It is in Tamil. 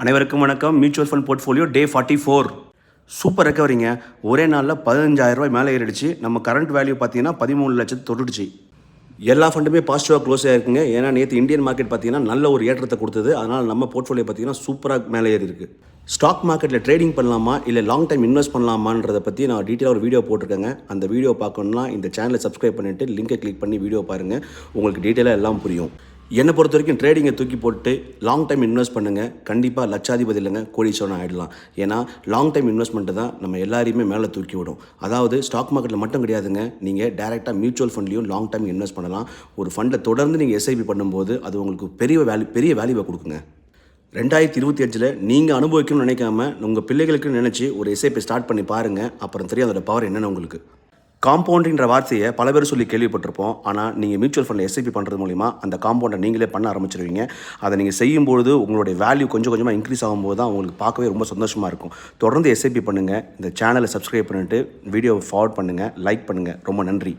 அனைவருக்கும் வணக்கம். மியூச்சுவல் ஃபண்ட் போர்ட்ஃபோலியோ டே 44 சூப்பர் ரெக்கவரிங்க. ஒரே நாளில் 15,000 மேலே ஏறிடுச்சு. நம்ம கரண்ட் வேல்யூ பார்த்தீங்கன்னா 13 லட்சத்து தொட்டுடுச்சு. எல்லா ஃபண்டுமே பாசிட்டிவாக க்ளோஸ் ஆகிருக்குங்க. ஏன்னா நேற்று இந்தியன் மார்க்கெட் பார்த்தீங்கன்னா நல்ல ஒரு ஏற்றத்தை கொடுத்தது. அதனால் நம்ம போர்ட்ஃபோலியோ பார்த்தீங்கன்னா சூப்பராக மேலே ஏறி இருக்குது. ஸ்டாக் மார்க்கெட்டில் ட்ரேடிங் பண்ணலாமா இல்லை லாங் டைம் இன்வெஸ்ட் பண்ணலாமான்றதை பற்றி நான் டீட்டெயிலாக ஒரு வீடியோ போட்டிருக்கேங்க. அந்த வீடியோ பார்க்கணுன்னா இந்த சேனலை சப்ஸ்கிரைப் பண்ணிவிட்டு லிங்கை கிளிக் பண்ணி வீடியோ பாருங்கள். உங்களுக்கு டீட்டெயிலாக எல்லாம் புரியும். என்னை பொறுத்த வரைக்கும் ட்ரேடிங்கை தூக்கி போட்டு லாங் டைம் இன்வெஸ்ட் பண்ணுங்கள். கண்டிப்பாக லட்சாதிபதி இல்லைங்க, கோடீஸ்வரன் ஆகிடலாம். ஏன்னா லாங் டைம் இன்வெஸ்ட்மெண்ட்டு தான் நம்ம எல்லாரையுமே மேலே தூக்கி விடும். அதாவது ஸ்டாக் மார்க்கெட்டில் மட்டும் கிடையாதுங்க, நீங்கள் டேரெக்டாக மியூச்சுவல் ஃபண்ட்லேயும் லாங் டைம் இன்வெஸ்ட் பண்ணலாம். ஒரு ஃபண்டை தொடர்ந்து நீங்கள் எஸ்ஐபி பண்ணும்போது அது உங்களுக்கு பெரிய வேல்யூவை கொடுக்குங்க. 2025 நீங்கள் அனுபவிக்கணும்னு நினைக்காம உங்கள் பிள்ளைகளுக்கு நினச்சி ஒரு எஸ்ஐபி ஸ்டார்ட் பண்ணி பாருங்கள். அப்புறம் தெரியும் அதோட பவர் என்னென்னு உங்களுக்கு. காம்பவுண்டின்ற வார்த்தையை பல பேர் சொல்லி கேள்விப்பட்டிருப்போம். ஆனால் நீங்கள் மியூச்சுவல் ஃபண்டில் எஸ்ஐபி பண்ணுறது மூலிமா அந்த காம்பவுண்டை நீங்களே பண்ண ஆரம்பிச்சிருவீங்க. அதை நீங்கள் செய்யும்போது உங்களுடைய வேல்யூ கொஞ்சம் கொஞ்சமாக இன்க்ரீஸ் ஆகும்போது தான் உங்களுக்கு பார்க்கவே ரொம்ப சந்தோஷமாக இருக்கும். தொடர்ந்து எஸ்ஐபி பண்ணுங்கள். இந்த சேனலை சப்ஸ்கிரைப் பண்ணிவிட்டு வீடியோவை ஃபார்வர்ட் பண்ணுங்கள், லைக் பண்ணுங்கள். ரொம்ப நன்றி.